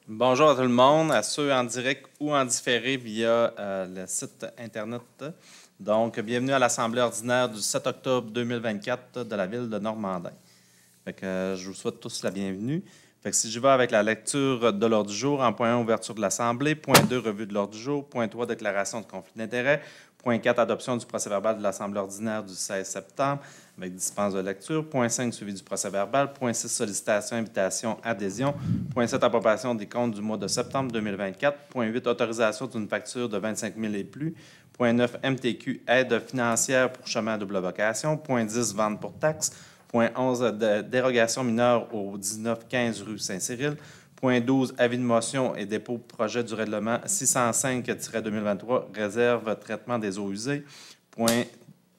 Bonjour à tout le monde, à ceux en direct ou en différé via le site Internet. Donc, bienvenue à l'Assemblée ordinaire du 7 octobre 2024 de la ville de Normandin. Je vous souhaite tous la bienvenue. Si je vais avec la lecture de l'ordre du jour, en point 1, ouverture de l'Assemblée, point 2, revue de l'ordre du jour, point 3, déclaration de conflit d'intérêts, point 4, adoption du procès-verbal de l'Assemblée ordinaire du 16 septembre, avec dispense de lecture, point 5, suivi du procès-verbal, point 6, sollicitation, invitation, adhésion, point 7, approbation des comptes du mois de septembre 2024, point 8, autorisation d'une facture de 25 000 et plus, point 9, MTQ, aide financière pour chemin à double vocation, point 10, vente pour taxes, point 11, dérogation mineure au 19-15 rue Saint-Cyril. Point 12, avis de motion et dépôt projet du règlement 605-2023, réserve traitement des eaux usées. Point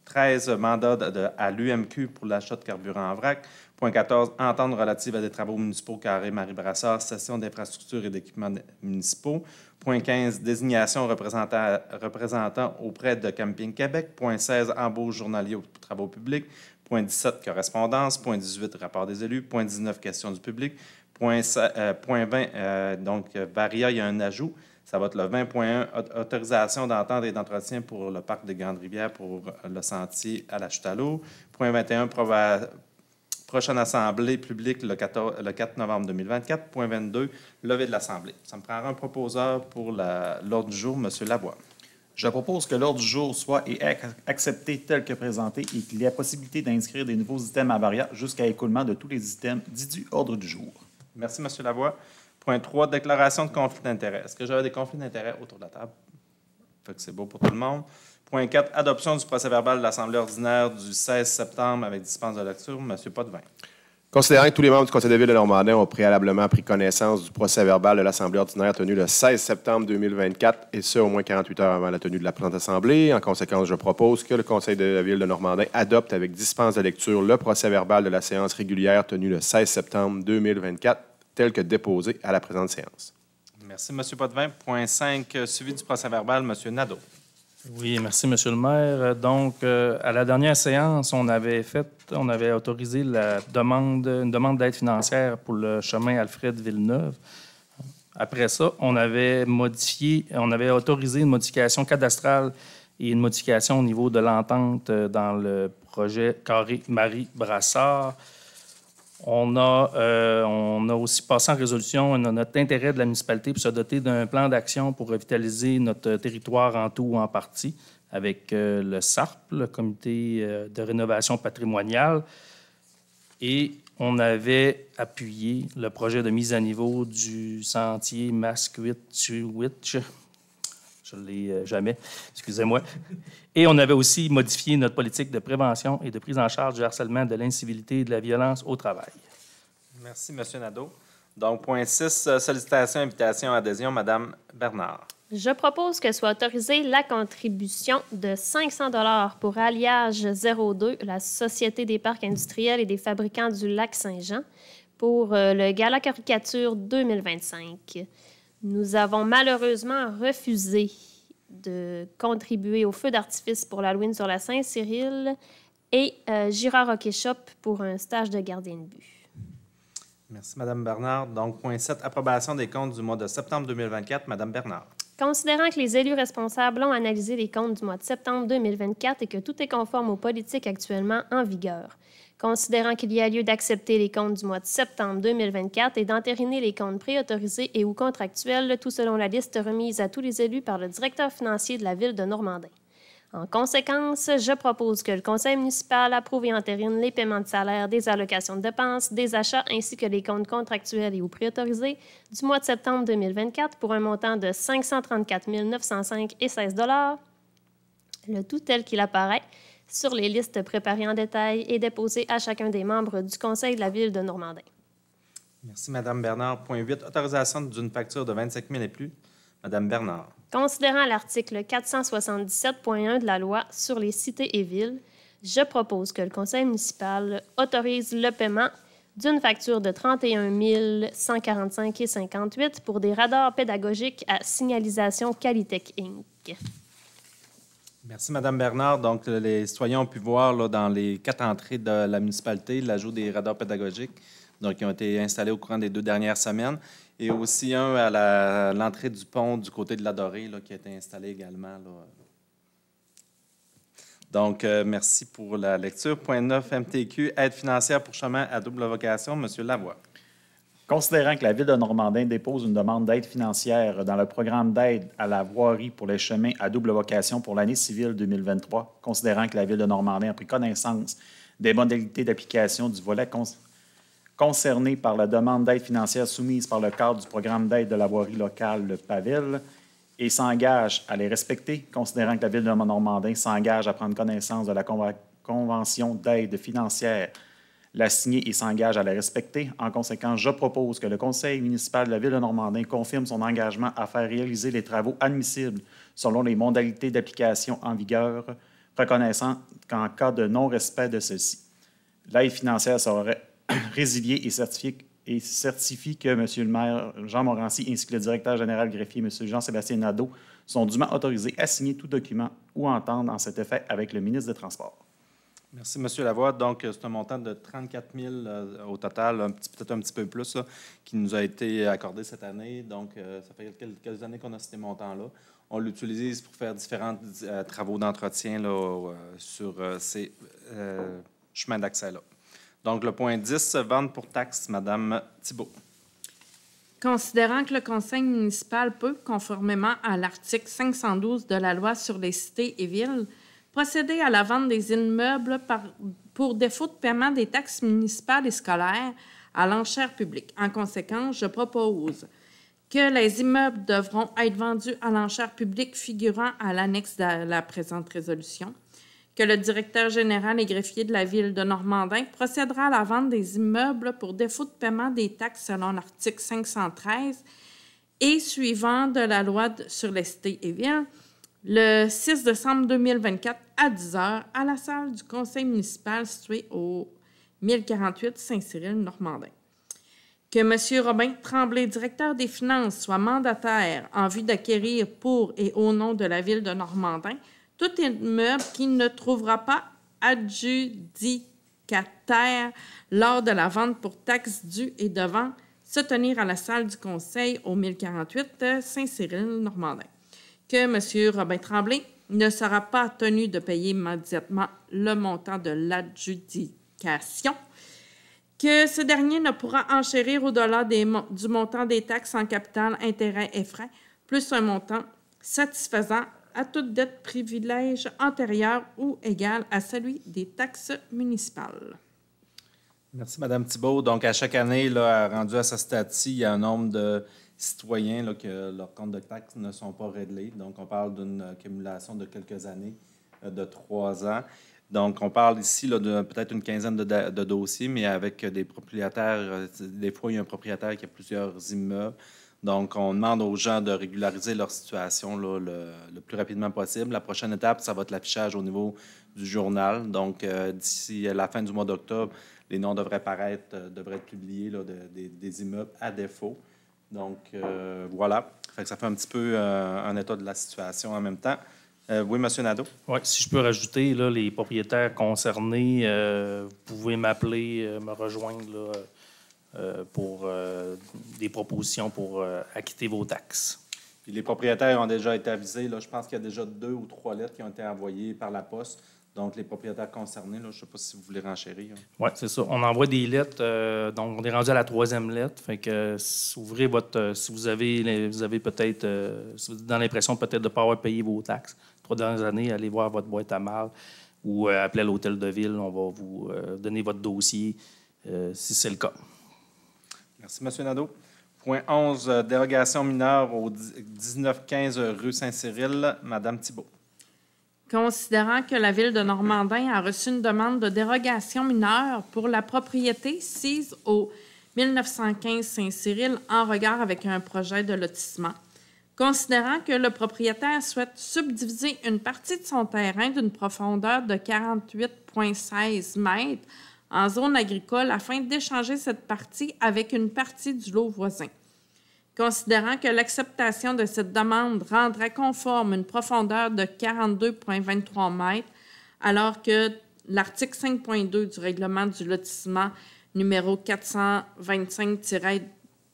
13, mandat à l'UMQ pour l'achat de carburant en vrac. Point 14, entente relative à des travaux municipaux carré Marie Brassard, session d'infrastructures et d'équipements municipaux. Point 15, désignation représentant auprès de Camping Québec. Point 16, embauche journalier aux travaux publics. Point 17, correspondance. Point 18, rapport des élus. Point 19, questions du public. Point 20, Varia, il y a un ajout. Ça va être le 20.1, autorisation d'entente et d'entretien pour le parc des Grandes Rivières pour le sentier à la chute à l'eau. Point 21, prochaine assemblée publique le 4 novembre 2024. Point 22, levée de l'Assemblée. Ça me prendra un proposeur pour l'ordre du jour, M. Lavoie. Je propose que l'ordre du jour soit accepté tel que présenté et qu'il y ait possibilité d'inscrire des nouveaux items à Varia jusqu'à écoulement de tous les items dits du ordre du jour. Merci, M. Lavoie. Point 3, déclaration de conflit d'intérêts. Est-ce que j'avais des conflits d'intérêts autour de la table? C'est beau pour tout le monde. Point 4, adoption du procès-verbal de l'Assemblée ordinaire du 16 septembre avec dispense de lecture. M. Potvin. Considérant que tous les membres du Conseil de ville de Normandin ont préalablement pris connaissance du procès-verbal de l'Assemblée ordinaire tenu le 16 septembre 2024, et ce, au moins 48 heures avant la tenue de la présente Assemblée, en conséquence, je propose que le Conseil de la ville de Normandin adopte avec dispense de lecture le procès-verbal de la séance régulière tenue le 16 septembre 2024, tel que déposé à la présente séance. Merci, M. Potvin. Point 5, suivi du procès-verbal, M. Nadeau. Oui, merci, M. le maire. Donc, à la dernière séance, on avait autorisé une demande d'aide financière pour le chemin Alfred Villeneuve. Après ça, on avait autorisé une modification cadastrale et une modification au niveau de l'entente dans le projet carré Marie Brassard. On a aussi passé en résolution notre intérêt de la municipalité pour se doter d'un plan d'action pour revitaliser notre territoire en tout ou en partie avec le SARP, le Comité de rénovation patrimoniale. Et on avait appuyé le projet de mise à niveau du sentier Masquitch. Je ne l'ai jamais, excusez-moi. Et on avait aussi modifié notre politique de prévention et de prise en charge du harcèlement, de l'incivilité et de la violence au travail. Merci, M. Nadeau. Donc, point 6, sollicitation, invitation, adhésion, Mme Bernard. Je propose que soit autorisée la contribution de 500 $ pour Alliage 02, la Société des parcs industriels et des fabricants du Lac-Saint-Jean, pour le Gala Caricature 2025. Nous avons malheureusement refusé de contribuer au feu d'artifice pour l'Halloween sur la Saint-Cyril et Girard Hockey Shop pour un stage de gardien de but. Merci, Mme Bernard. Donc, point 7, approbation des comptes du mois de septembre 2024. Mme Bernard. Considérant que les élus responsables ont analysé les comptes du mois de septembre 2024 et que tout est conforme aux politiques actuellement en vigueur, considérant qu'il y a lieu d'accepter les comptes du mois de septembre 2024 et d'entériner les comptes préautorisés et ou contractuels, tout selon la liste remise à tous les élus par le directeur financier de la ville de Normandin. En conséquence, je propose que le conseil municipal approuve et entérine les paiements de salaire, des allocations de dépenses, des achats ainsi que les comptes contractuels et ou préautorisés du mois de septembre 2024 pour un montant de 534 905,16 $, le tout tel qu'il apparaît sur les listes préparées en détail et déposées à chacun des membres du conseil de la ville de Normandin. Merci, Mme Bernard. Point 8, autorisation d'une facture de 25 000 et plus. Mme Bernard. Considérant l'article 477.1 de la loi sur les cités et villes, je propose que le conseil municipal autorise le paiement d'une facture de 31 145,58 pour des radars pédagogiques à signalisation Qualitech Inc. Merci, Mme Bernard. Donc, les citoyens ont pu voir là, dans les 4 entrées de la municipalité l'ajout des radars pédagogiques donc, qui ont été installés au courant des 2 dernières semaines. Et aussi un à l'entrée du pont du côté de la Dorée là, qui a été installé également. Là. Donc, merci pour la lecture. Point 9, MTQ, aide financière pour chemin à double vocation. Monsieur Lavoie. Considérant que la Ville de Normandin dépose une demande d'aide financière dans le programme d'aide à la voirie pour les chemins à double vocation pour l'année civile 2023, considérant que la Ville de Normandin a pris connaissance des modalités d'application du volet concerné par la demande d'aide financière soumise par le cadre du programme d'aide de la voirie locale, le PAVIL, et s'engage à les respecter, considérant que la Ville de Normandin s'engage à prendre connaissance de la convention d'aide financière, la signer et s'engage à la respecter. En conséquence, je propose que le Conseil municipal de la Ville de Normandin confirme son engagement à faire réaliser les travaux admissibles selon les modalités d'application en vigueur, reconnaissant qu'en cas de non-respect de ceux-ci, l'aide financière sera résiliée et certifie que M. le maire Jean Morancy ainsi que le directeur général greffier M. Jean-Sébastien Nadeau sont dûment autorisés à signer tout document ou entendre en cet effet avec le ministre des Transports. Merci, M. Lavoie. Donc, c'est un montant de 34 000 au total, peut-être un petit peu plus, là, qui nous a été accordé cette année. Donc, ça fait quelques années qu'on a ces montants-là. On l'utilise pour faire différents travaux d'entretien là, sur ces chemins d'accès-là. Donc, le point 10, vente pour taxe, Mme Thibault. Considérant que le Conseil municipal peut, conformément à l'article 512 de la Loi sur les cités et villes, procéder à la vente des immeubles pour défaut de paiement des taxes municipales et scolaires à l'enchère publique. En conséquence, je propose que les immeubles devront être vendus à l'enchère publique figurant à l'annexe de la présente résolution, que le directeur général et greffier de la Ville de Normandin procédera à la vente des immeubles pour défaut de paiement des taxes selon l'article 513 et suivant de la Loi sur les cités et villes, le 6 décembre 2024 à 10 h à la salle du conseil municipal située au 1048 Saint-Cyril-Normandin. Que M. Robin Tremblay, directeur des finances, soit mandataire en vue d'acquérir pour et au nom de la Ville de Normandin tout immeuble qui ne trouvera pas adjudicataire lors de la vente pour taxes dues et devant se tenir à la salle du conseil au 1048 Saint-Cyril-Normandin. Que M. Robin Tremblay ne sera pas tenu de payer immédiatement le montant de l'adjudication, que ce dernier ne pourra enchérir au-delà du montant des taxes en capital, intérêts et frais, plus un montant satisfaisant à toute dette privilège antérieure ou égale à celui des taxes municipales. Merci, Mme Thibault. Donc, à chaque année, là, rendu à ce stade-ci, il y a un nombre de citoyens là, que leurs comptes de taxes ne sont pas réglés. Donc, on parle d'une accumulation de quelques années, de 3 ans. Donc, on parle ici là, de peut-être une quinzaine de dossiers, mais avec des propriétaires. Des fois, il y a un propriétaire qui a plusieurs immeubles. Donc, on demande aux gens de régulariser leur situation là, le plus rapidement possible. La prochaine étape, ça va être l'affichage au niveau du journal. Donc, d'ici la fin du mois d'octobre, les noms devraient être publiés là, des immeubles à défaut. Donc, voilà. Ça fait un petit peu un état de la situation en même temps. Oui, M. Nadeau? Oui, si je peux rajouter, là, les propriétaires concernés, vous pouvez m'appeler, me rejoindre là, pour des propositions pour acquitter vos taxes. Puis les propriétaires ont déjà été avisés. Là, je pense qu'il y a déjà 2 ou 3 lettres qui ont été envoyées par la poste. Donc, les propriétaires concernés, là, je ne sais pas si vous voulez renchérir. Oui, c'est ça. On envoie des lettres. Donc, on est rendu à la 3e lettre. Fait que ouvrez votre... si vous avez peut-être... si vous êtes dans l'impression peut-être de ne pas avoir payé vos taxes 3 dernières années, allez voir votre boîte à mal ou appelez à l'hôtel de ville. On va vous donner votre dossier si c'est le cas. Merci, M. Nadeau. Point 11, dérogation mineure au 1915 rue Saint-Cyril. Mme Thibault. Considérant que la Ville de Normandin a reçu une demande de dérogation mineure pour la propriété sise au 1915 Saint-Cyril en regard avec un projet de lotissement, considérant que le propriétaire souhaite subdiviser une partie de son terrain d'une profondeur de 48,16 mètres en zone agricole afin d'échanger cette partie avec une partie du lot voisin. Considérant que l'acceptation de cette demande rendrait conforme une profondeur de 42,23 mètres, alors que l'article 5.2 du règlement du lotissement numéro 425-2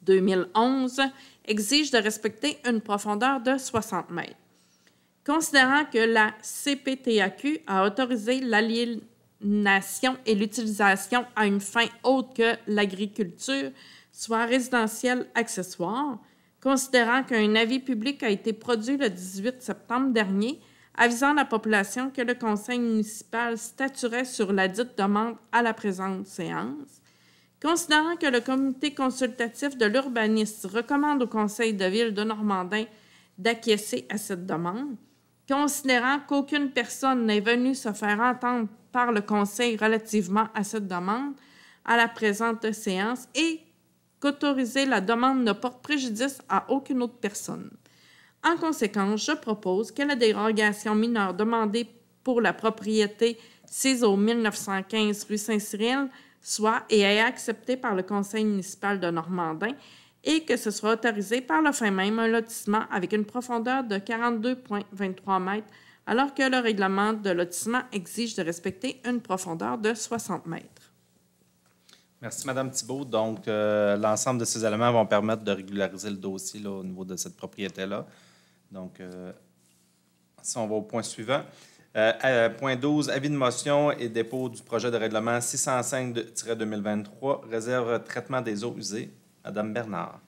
2011 exige de respecter une profondeur de 60 mètres. Considérant que la CPTAQ a autorisé l'aliénation et l'utilisation à une fin autre que l'agriculture, soit résidentielle accessoire, considérant qu'un avis public a été produit le 18 septembre dernier, avisant la population que le conseil municipal statuerait sur la dite demande à la présente séance, considérant que le comité consultatif de l'urbanisme recommande au conseil de ville de Normandin d'acquiescer à cette demande, considérant qu'aucune personne n'est venue se faire entendre par le conseil relativement à cette demande à la présente séance et qu'autoriser la demande ne porte préjudice à aucune autre personne. En conséquence, je propose que la dérogation mineure demandée pour la propriété CISO 1915 rue Saint-Cyril soit et est acceptée par le conseil municipal de Normandin et que ce soit autorisé par le fait même un lotissement avec une profondeur de 42,23 mètres, alors que le règlement de lotissement exige de respecter une profondeur de 60 mètres. Merci, Mme Thibault. Donc, l'ensemble de ces éléments vont permettre de régulariser le dossier là, au niveau de cette propriété-là. Donc, si on va au point suivant. Point 12, avis de motion et dépôt du projet de règlement 605-2023, réserve traitement des eaux usées. Madame Bernard.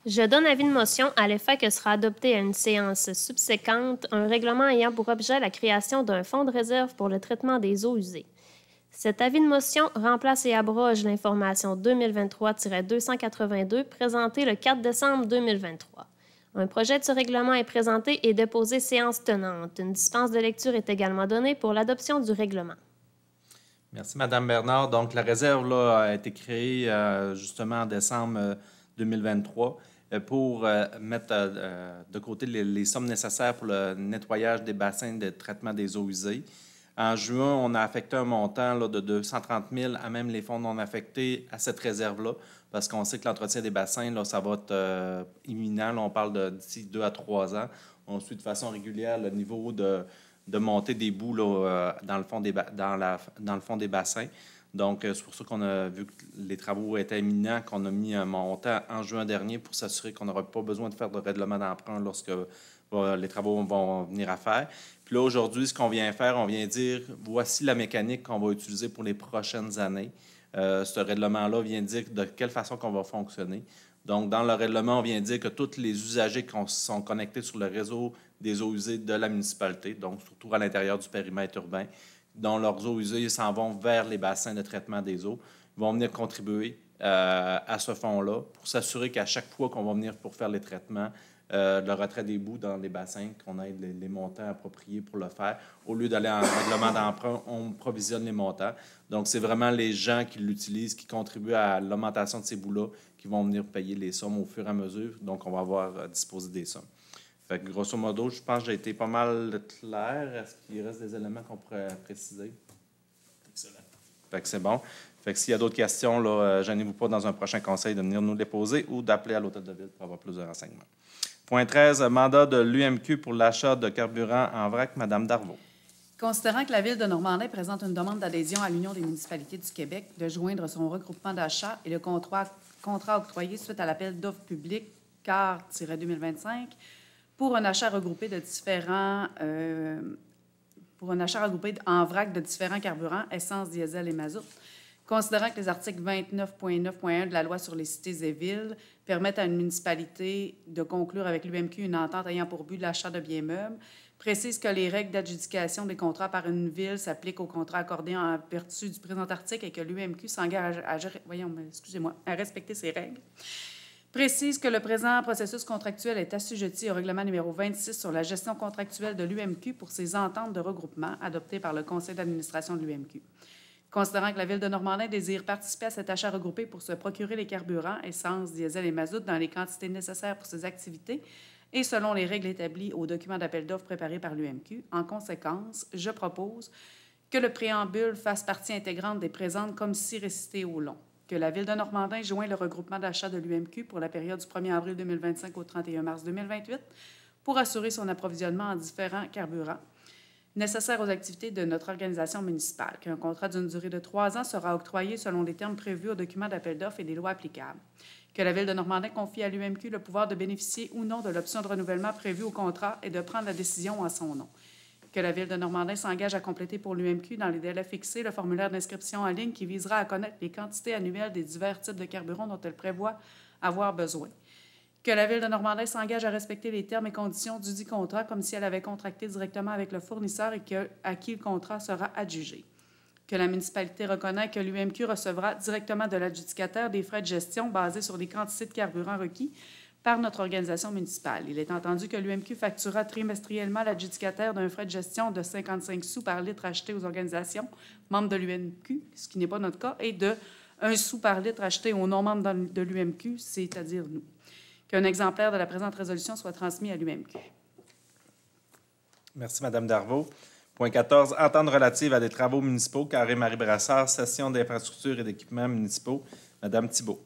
Je donne avis de motion à l'effet que sera adopté à une séance subséquente un règlement ayant pour objet la création d'un fonds de réserve pour le traitement des eaux usées. Cet avis de motion remplace et abroge l'information 2023-282 présentée le 4 décembre 2023. Un projet de ce règlement est présenté et déposé séance tenante. Une dispense de lecture est également donnée pour l'adoption du règlement. Merci, Mme Bernard. Donc, la réserve là, a été créée justement en décembre 2023 pour mettre de côté les sommes nécessaires pour le nettoyage des bassins de traitement des eaux usées. En juin, on a affecté un montant là, de 230 000 à même les fonds non affectés à cette réserve-là, parce qu'on sait que l'entretien des bassins, là, ça va être imminent. Là, on parle d'ici 2 à 3 ans. On suit de façon régulière le niveau de montée des boues là, dans le fond des bassins. Donc, c'est pour ça qu'on a vu que les travaux étaient imminents, qu'on a mis un montant en juin dernier pour s'assurer qu'on n'aura pas besoin de faire de règlement d'emprunt lorsque les travaux vont venir à faire. Puis là, aujourd'hui, ce qu'on vient faire, on vient dire, voici la mécanique qu'on va utiliser pour les prochaines années. Ce règlement-là vient dire de quelle façon qu'on va fonctionner. Donc, dans le règlement, on vient dire que tous les usagers qui sont connectés sur le réseau des eaux usées de la municipalité, donc surtout à l'intérieur du périmètre urbain, dont leurs eaux usées s'en vont vers les bassins de traitement des eaux, vont venir contribuer à ce fonds-là pour s'assurer qu'à chaque fois qu'on va venir pour faire les traitements, le retrait des boues dans les bassins, qu'on ait les montants appropriés pour le faire. Au lieu d'aller en règlement d'emprunt, on provisionne les montants. Donc, c'est vraiment les gens qui l'utilisent, qui contribuent à l'augmentation de ces bouts-là, qui vont venir payer les sommes au fur et à mesure. Donc, on va avoir disposé des sommes. Fait que, grosso modo, je pense que j'ai été pas mal clair. Est-ce qu'il reste des éléments qu'on pourrait préciser? Excellent. Fait que c'est bon. Fait que s'il y a d'autres questions, là, gênez-vous pas dans un prochain conseil de venir nous les poser ou d'appeler à l'hôtel de ville pour avoir plus de renseignements. Point 13, mandat de l'UMQ pour l'achat de carburant en vrac. Madame Darvaux. Considérant que la Ville de Normandin présente une demande d'adhésion à l'Union des municipalités du Québec de joindre son regroupement d'achat et le contrat octroyé suite à l'appel d'offres public CAR-2025 pour un achat regroupé en vrac de différents carburants, essence, diesel et mazout. Considérant que les articles 29.9.1 de la loi sur les cités et villes permettent à une municipalité de conclure avec l'UMQ une entente ayant pour but l'achat de biens meubles, précise que les règles d'adjudication des contrats par une ville s'appliquent aux contrats accordés en vertu du présent article et que l'UMQ s'engage à respecter ces règles. Précise que le présent processus contractuel est assujetti au règlement numéro 26 sur la gestion contractuelle de l'UMQ pour ses ententes de regroupement adoptées par le conseil d'administration de l'UMQ. Considérant que la Ville de Normandin désire participer à cet achat regroupé pour se procurer les carburants, essence, diesel et mazout dans les quantités nécessaires pour ses activités et selon les règles établies au document d'appel d'offres préparé par l'UMQ, en conséquence, je propose que le préambule fasse partie intégrante des présentes comme si récité au long, que la Ville de Normandin joint le regroupement d'achat de l'UMQ pour la période du 1er avril 2025 au 31 mars 2028 pour assurer son approvisionnement en différents carburants, nécessaires aux activités de notre organisation municipale, qu'un contrat d'une durée de 3 ans sera octroyé selon les termes prévus au document d'appel d'offres et des lois applicables, que la Ville de Normandin confie à l'UMQ le pouvoir de bénéficier ou non de l'option de renouvellement prévue au contrat et de prendre la décision en son nom, que la Ville de Normandin s'engage à compléter pour l'UMQ dans les délais fixés le formulaire d'inscription en ligne qui visera à connaître les quantités annuelles des divers types de carburants dont elle prévoit avoir besoin, que la Ville de Normandin s'engage à respecter les termes et conditions du dit contrat comme si elle avait contracté directement avec le fournisseur et à qui le contrat sera adjugé, que la municipalité reconnaît que l'UMQ recevra directement de l'adjudicataire des frais de gestion basés sur les quantités de carburant requis par notre organisation municipale. Il est entendu que l'UMQ facturera trimestriellement l'adjudicataire d'un frais de gestion de 55 sous par litre acheté aux organisations membres de l'UMQ, ce qui n'est pas notre cas, et de 1 sou par litre acheté aux non-membres de l'UMQ, c'est-à-dire nous. Qu'un exemplaire de la présente résolution soit transmis à l'UMQ. Merci, Mme Darvaux. Point 14, entente relative à des travaux municipaux, carré Marie Brassard, session d'infrastructures et d'équipements municipaux. Mme Thibault.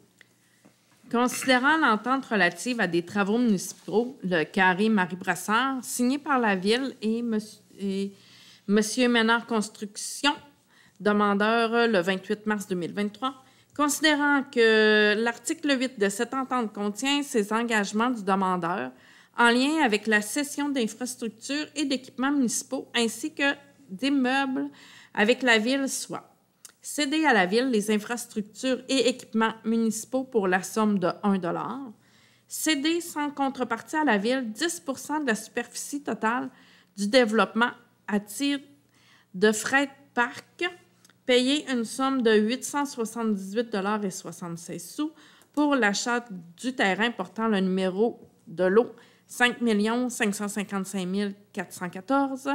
Considérant l'entente relative à des travaux municipaux, le carré Marie Brassard, signé par la Ville et M. Ménard Construction, demandeur le 28 mars 2023, considérant que l'article 8 de cette entente contient ces engagements du demandeur en lien avec la cession d'infrastructures et d'équipements municipaux ainsi que d'immeubles avec la Ville, soit céder à la Ville les infrastructures et équipements municipaux pour la somme de 1 $, céder sans contrepartie à la Ville 10 % de la superficie totale du développement à titre de frais de parc, payer une somme de 878,76 $ pour l'achat du terrain portant le numéro de lot 5 555 414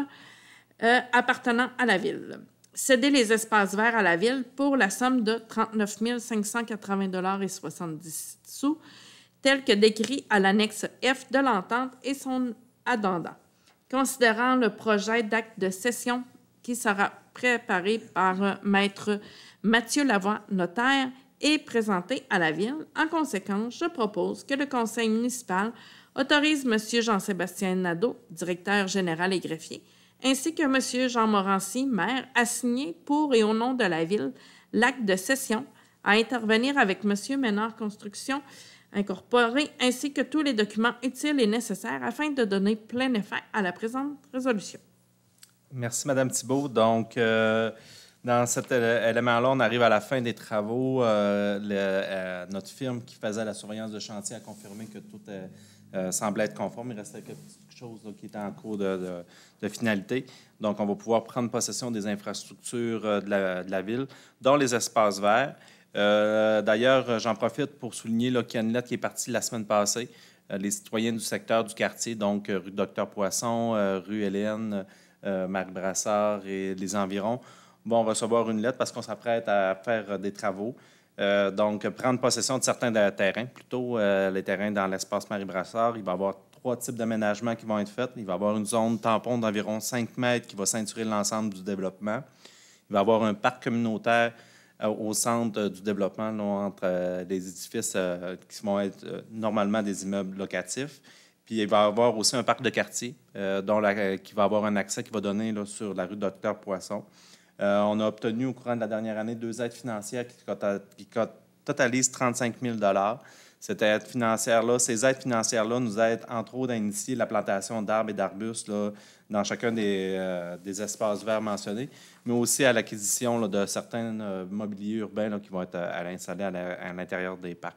appartenant à la Ville. Céder les espaces verts à la Ville pour la somme de 39 580,70 $, tel que décrit à l'annexe F de l'entente et son addenda. Considérant le projet d'acte de cession qui sera préparé par Maître Mathieu Lavoie, notaire, et présenté à la Ville. En conséquence, je propose que le Conseil municipal autorise M. Jean-Sébastien Nadeau, directeur général et greffier, ainsi que M. Jean Morancy, maire, à signer pour et au nom de la Ville l'acte de cession, à intervenir avec M. Ménard Construction Incorporé, ainsi que tous les documents utiles et nécessaires afin de donner plein effet à la présente résolution. Merci, Mme Thibault. Donc, dans cet élément-là, on arrive à la fin des travaux. Notre firme qui faisait la surveillance de chantier a confirmé que tout semblait être conforme. Il restait quelque chose là, qui était en cours de finalité. Donc, on va pouvoir prendre possession des infrastructures de la Ville, dont les espaces verts. D'ailleurs, j'en profite pour souligner qu'il y a une lettre qui est partie la semaine passée. Les citoyens du secteur du quartier, donc rue Docteur Poisson, rue Hélène, Marie Brassard et les environs, vont recevoir une lettre parce qu'on s'apprête à faire des travaux. Donc, prendre possession de certains terrains, plutôt les terrains dans l'espace Marie Brassard. Il va y avoir 3 types d'aménagements qui vont être faits. Il va y avoir une zone tampon d'environ 5 mètres qui va ceinturer l'ensemble du développement. Il va y avoir un parc communautaire au centre du développement, là, entre des édifices qui vont être normalement des immeubles locatifs. Puis il va y avoir aussi un parc de quartier qui va avoir un accès qui va donner là, sur la rue Docteur Poisson. On a obtenu au courant de la dernière année 2 aides financières qui totalisent 35 000 $. Ces aides financières-là nous aident entre autres à initier la plantation d'arbres et d'arbustes là, dans chacun des espaces verts mentionnés, mais aussi à l'acquisition de certains mobiliers urbains là, qui vont être installés à l'intérieur des parcs.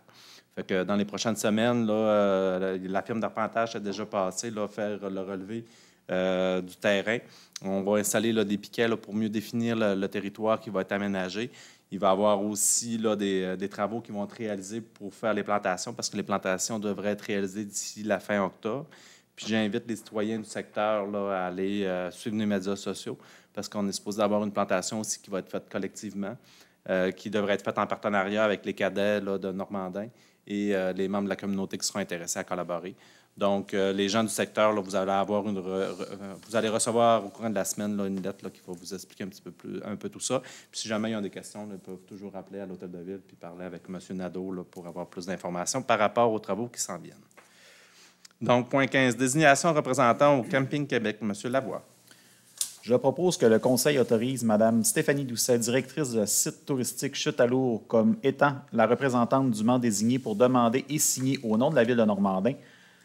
Fait que dans les prochaines semaines, là, la firme d'arpentage a déjà passé là, faire le relevé du terrain. On va installer là, des piquets là, pour mieux définir le territoire qui va être aménagé. Il va y avoir aussi là, des travaux qui vont être réalisés pour faire les plantations, parce que les plantations devraient être réalisées d'ici la fin octobre. Puis j'invite les citoyens du secteur là, à aller suivre les médias sociaux, parce qu'on est supposé avoir une plantation aussi qui va être faite collectivement, qui devrait être faite en partenariat avec les cadets là, de Normandin et les membres de la communauté qui seront intéressés à collaborer. Donc, les gens du secteur, là, vous allez recevoir au courant de la semaine là, une lettre là, qui va vous expliquer un peu tout ça. Puis si jamais ils ont des questions, là, ils peuvent toujours appeler à l'hôtel de ville puis parler avec M. Nadeau là, pour avoir plus d'informations par rapport aux travaux qui s'en viennent. Donc, point 15, désignation représentant au Camping Québec. M. Lavoie. Je propose que le Conseil autorise Mme Stéphanie Doucet, directrice de site touristique Chute à l'Ours, comme étant la représentante dûment désignée pour demander et signer au nom de la Ville de Normandin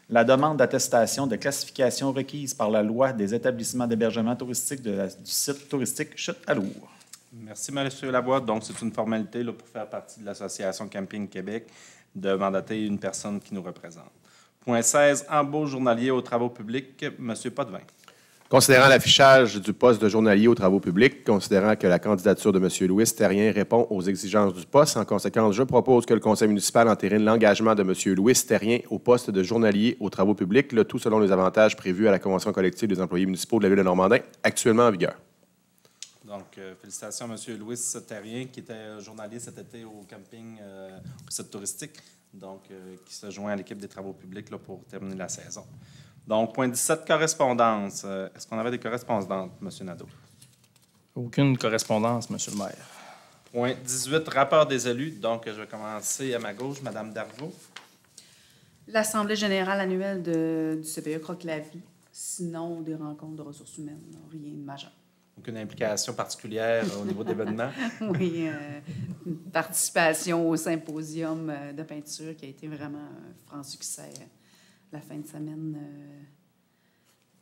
la demande d'attestation de classification requise par la loi des établissements d'hébergement touristique du site touristique Chute à l'Ours. Merci, M. Lavoie. Donc, c'est une formalité là, pour faire partie de l'Association Camping Québec de mandater une personne qui nous représente. Point 16, embauche journalier aux travaux publics. M. Potvin. Considérant l'affichage du poste de journalier aux travaux publics, considérant que la candidature de M. Louis Terrien répond aux exigences du poste, en conséquence, je propose que le Conseil municipal entérine l'engagement de M. Louis Terrien au poste de journalier aux travaux publics, le tout selon les avantages prévus à la Convention collective des employés municipaux de la Ville de Normandin, actuellement en vigueur. Donc, félicitations à M. Louis Terrien, qui était journalier cet été au camping, au site touristique, donc qui se joint à l'équipe des travaux publics là, pour terminer la saison. Donc, point 17, correspondance. Est-ce qu'on avait des correspondances, M. Nadeau? Aucune correspondance, M. le maire. Point 18, rapport des élus. Donc, je vais commencer à ma gauche, Mme Darvaux. L'Assemblée générale annuelle du CPE Croque-la-Vie. Sinon, des rencontres de ressources humaines, rien de majeur. Aucune implication particulière au niveau d'événements? Oui, une participation au symposium de peinture qui a été vraiment un franc succès la fin de semaine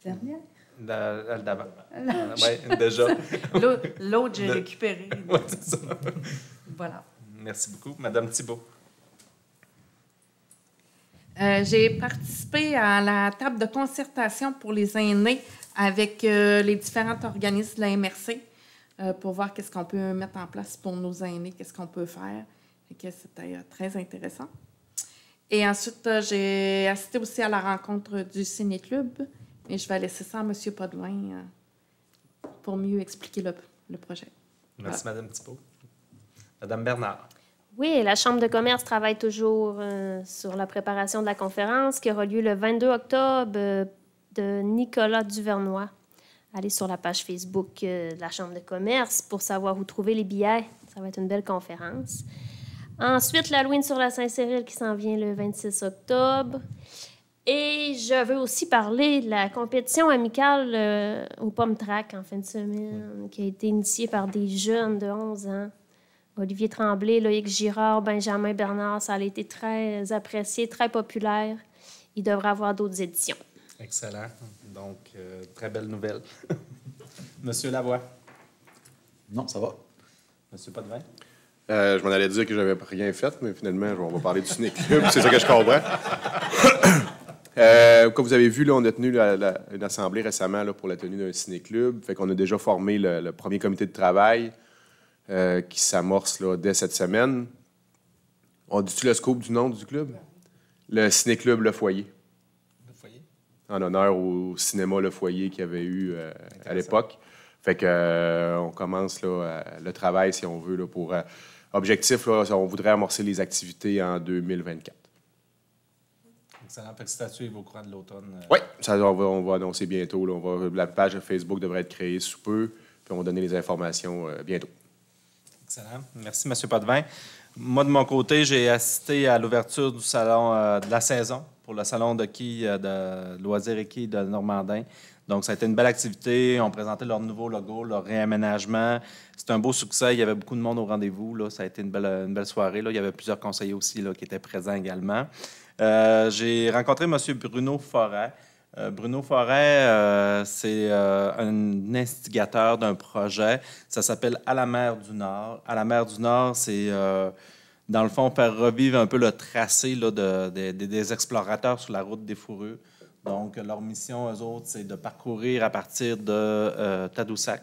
dernière. D'avant. Oui, déjà. L'autre, j'ai récupéré. Oui, c'est ça. Voilà. Merci beaucoup. Mme Thibault. J'ai participé à la table de concertation pour les aînés avec les différents organismes de la MRC pour voir qu'est-ce qu'on peut mettre en place pour nos aînés, qu'est-ce qu'on peut faire. C'était très intéressant. Et ensuite, j'ai assisté aussi à la rencontre du Ciné-Club, mais je vais laisser ça à M. Potvin pour mieux expliquer le projet. Merci, voilà. Mme Thibault. Mme Bernard. Oui, la Chambre de commerce travaille toujours sur la préparation de la conférence qui aura lieu le 22 octobre de Nicolas Duvernois. Allez sur la page Facebook de la Chambre de commerce pour savoir où trouver les billets. Ça va être une belle conférence. Ensuite, l'Halloween sur la Saint-Cyril qui s'en vient le 26 octobre. Et je veux aussi parler de la compétition amicale au Pomme Track en fin de semaine qui a été initiée par des jeunes de 11 ans. Olivier Tremblay, Loïc Girard, Benjamin Bernard, ça a été très apprécié, très populaire. Il devrait y avoir d'autres éditions. Excellent. Donc, très belle nouvelle. Monsieur Lavoie. Non, ça va. Monsieur Potvin. Je m'en allais dire que je n'avais rien fait, mais finalement, on va parler du Ciné-Club. C'est ça que je comprends. Comme vous avez vu, là, on a tenu une assemblée récemment là, pour la tenue d'un Ciné-Club. Fait qu'on a déjà formé le premier comité de travail qui s'amorce là, dès cette semaine. On dit-tu le scoop du nom du club? Le Ciné-Club Le Foyer. Le Foyer? En honneur au cinéma Le Foyer qu'il y avait eu à l'époque. Fait que on commence là, le travail, si on veut, là, pour... objectif, là, on voudrait amorcer les activités en 2024. Excellent. Fait que statut est au courant de l'automne. Oui, on va annoncer bientôt. Là, la page Facebook devrait être créée sous peu, puis on va donner les informations bientôt. Excellent. Merci, M. Potvin. Moi, de mon côté, j'ai assisté à l'ouverture du salon de la saison pour le salon de quilles, de loisirs et quilles de Normandin. Donc, ça a été une belle activité. On présentait leur nouveau logo, leur réaménagement. C'était un beau succès. Il y avait beaucoup de monde au rendez-vous. Là. Ça a été une belle soirée. Là. Il y avait plusieurs conseillers aussi là, qui étaient présents également. J'ai rencontré M. Bruno Forêt. Bruno Forêt, c'est un instigateur d'un projet. Ça s'appelle À la mer du Nord. À la mer du Nord, c'est, dans le fond, faire revivre un peu le tracé là, des explorateurs sur la route des Fourrures. Donc, leur mission, eux autres, c'est de parcourir à partir de Tadoussac,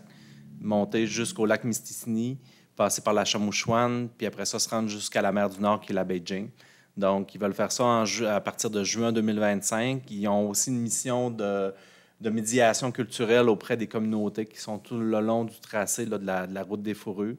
monter jusqu'au lac Mistassini, passer par la Chamouchouane, puis après ça, se rendre jusqu'à la mer du Nord, qui est la baie James. Donc, ils veulent faire ça à partir de juin 2025. Ils ont aussi une mission de médiation culturelle auprès des communautés qui sont tout le long du tracé là, de la route des Fourrures.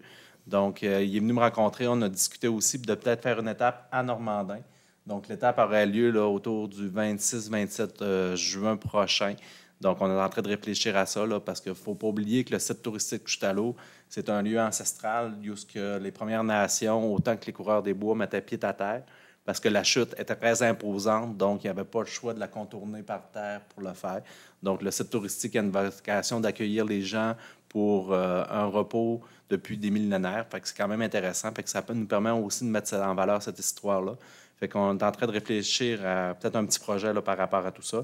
Donc, il est venu me rencontrer. On a discuté aussi de peut-être faire une étape à Normandin. Donc, l'étape aurait lieu là, autour du 26-27 juin prochain. Donc, on est en train de réfléchir à ça là, parce qu'il ne faut pas oublier que le site touristique Chute à l'Eau, c'est un lieu ancestral où les Premières Nations, autant que les coureurs des bois, mettaient pied à terre parce que la chute était très imposante, donc il n'y avait pas le choix de la contourner par terre pour le faire. Donc, le site touristique a une vocation d'accueillir les gens pour un repos depuis des millénaires. Fait que c'est quand même intéressant. Fait que ça nous permet aussi de mettre en valeur cette histoire-là. Fait qu'on est en train de réfléchir à peut-être un petit projet là, par rapport à tout ça.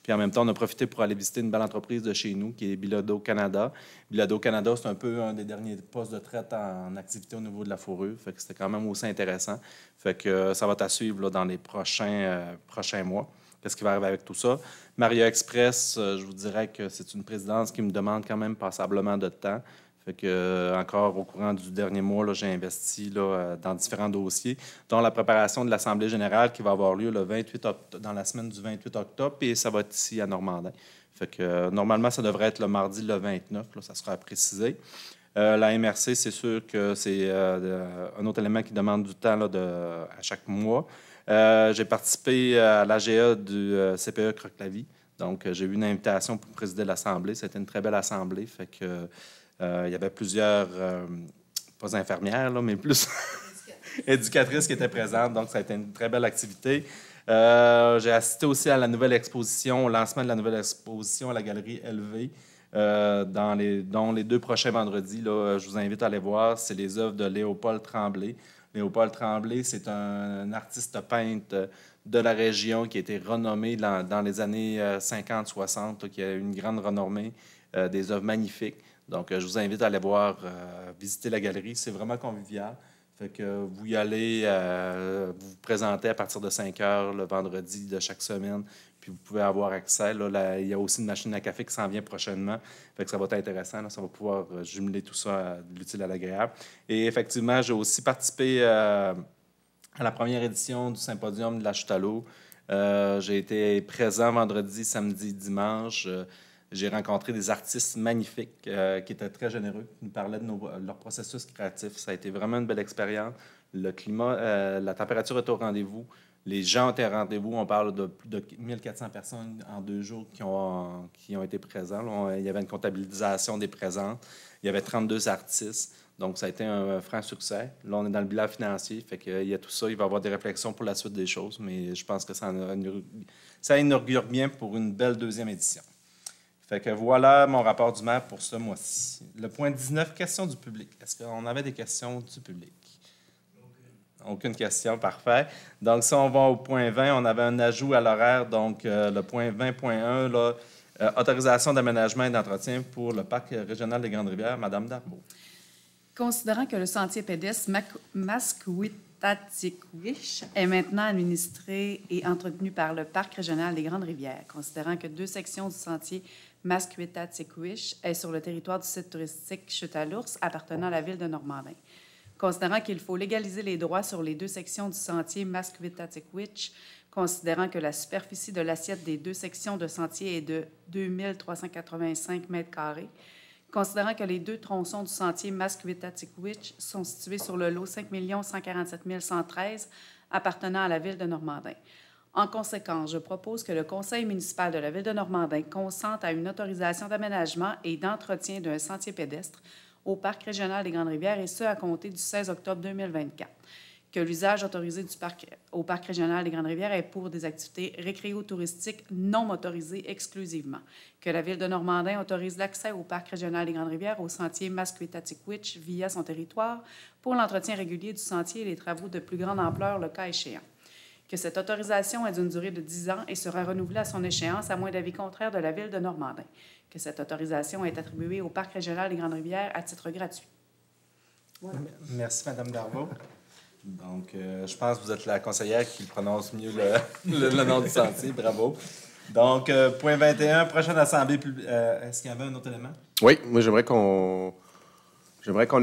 Puis en même temps, on a profité pour aller visiter une belle entreprise de chez nous, qui est Bilodeau Canada. Bilodeau Canada, c'est un peu un des derniers postes de traite en activité au niveau de la fourrure. Fait que c'était quand même aussi intéressant. Fait que ça va être à suivre là, dans les prochains mois. Qu'est-ce qui va arriver avec tout ça? Maria Express, je vous dirais que c'est une présidence qui me demande quand même passablement de temps. Fait que, encore au courant du dernier mois, là, j'ai investi là, dans différents dossiers, dont la préparation de l'Assemblée générale qui va avoir lieu le 28 dans la semaine du 28 octobre, et ça va être ici à Normandin. Fait que, normalement, ça devrait être le mardi le 29, là, ça sera précisé. La MRC, c'est sûr que c'est un autre élément qui demande du temps là, à chaque mois. J'ai participé à l'AGA du CPE Croque-la-Vie. Donc, j'ai eu une invitation pour présider l'Assemblée. C'était une très belle assemblée. Fait que, il y avait plusieurs, pas infirmières, là, mais plus éducatrices qui étaient présentes. Donc, ça a été une très belle activité. J'ai assisté aussi à la nouvelle exposition, au lancement de la nouvelle exposition à la Galerie LV. Dont les 2 prochains vendredis, là, je vous invite à aller voir. C'est les œuvres de Léopold Tremblay. Léopold Tremblay, c'est un artiste peintre de la région qui a été renommé dans les années 50-60, qui a eu une grande renommée, des œuvres magnifiques. Donc, je vous invite à aller voir, visiter la galerie. C'est vraiment convivial. Fait que vous y allez, vous vous présentez à partir de 5 heures le vendredi de chaque semaine, puis vous pouvez avoir accès. Là, il y a aussi une machine à café qui s'en vient prochainement. Fait que ça va être intéressant. Là, ça va pouvoir jumeler tout ça de l'utile à l'agréable. Et effectivement, j'ai aussi participé à la première édition du Symposium de la chute à l'eau. J'ai été présent vendredi, samedi, dimanche. J'ai rencontré des artistes magnifiques qui étaient très généreux, qui nous parlaient de leur processus créatif. Ça a été vraiment une belle expérience. Le climat, la température est au rendez-vous. Les gens étaient au rendez-vous. On parle de plus de 1400 personnes en 2 jours qui ont été présents. Là, il y avait une comptabilisation des présentes. Il y avait 32 artistes. Donc, ça a été un franc succès. Là, on est dans le bilan financier. Fait qu'il y a tout ça. Il va y avoir des réflexions pour la suite des choses. Mais je pense que ça inaugure bien pour une belle 2e édition. Fait que voilà mon rapport du maire pour ce mois-ci. Le point 19, questions du public. Est-ce qu'on avait des questions du public? Aucune question, parfait. Donc, si on va au point 20, on avait un ajout à l'horaire. Donc, le point 20.1, là, autorisation d'aménagement et d'entretien pour le parc régional des Grandes-Rivières. Madame Darbo. Considérant que le sentier pédestre Mascouit-Tatiquich est maintenant administré et entretenu par le parc régional des Grandes-Rivières, considérant que 2 sections du sentier Mascouit-Tatiquich est sur le territoire du site touristique Chute à l'Ours appartenant à la ville de Normandin. Considérant qu'il faut légaliser les droits sur les 2 sections du sentier Mascouit-Tatiquich, considérant que la superficie de l'assiette des 2 sections de sentier est de 2385 mètres carrés, considérant que les 2 tronçons du sentier Mascouit-Tatiquich sont situés sur le lot 5 147 113 appartenant à la ville de Normandin. En conséquence, je propose que le conseil municipal de la ville de Normandin consente à une autorisation d'aménagement et d'entretien d'un sentier pédestre au parc régional des Grandes-Rivières, et ce, à compter du 16 octobre 2024. Que l'usage autorisé au parc régional des Grandes-Rivières est pour des activités récréo-touristiques non motorisées exclusivement. Que la ville de Normandin autorise l'accès au parc régional des Grandes-Rivières au sentier Mascouit-Tatiquich via son territoire pour l'entretien régulier du sentier et les travaux de plus grande ampleur le cas échéant. Que cette autorisation est d'une durée de 10 ans et sera renouvelée à son échéance à moins d'avis contraire de la ville de Normandin. Que cette autorisation est attribuée au parc régional des Grandes-Rivières à titre gratuit. Voilà. Merci, Mme Darbo. Donc, je pense que vous êtes la conseillère qui prononce mieux le nom du sentier. Bravo. Donc, point 21, prochaine assemblée publique. Est-ce qu'il y avait un autre élément? Oui, moi, j'aimerais qu'on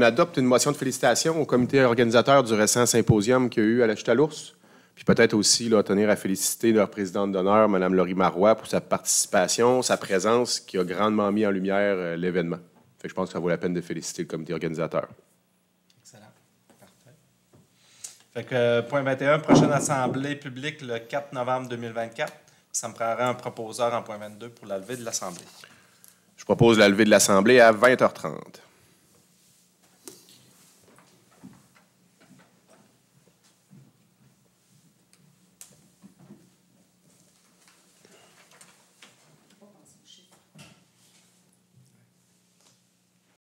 adopte une motion de félicitations au comité organisateur du récent symposium qu'il y a eu à la Chute à l'Ours. Puis peut-être aussi là, tenir à féliciter leur présidente d'honneur, Mme Laurie Marois, pour sa participation, sa présence, qui a grandement mis en lumière l'événement. Fait que je pense que ça vaut la peine de féliciter le comité organisateur. Excellent. Parfait. Fait que point 21, prochaine assemblée publique le 4 novembre 2024. Ça me prendrait un proposeur en point 22 pour la levée de l'assemblée. Je propose la levée de l'assemblée à 20h30.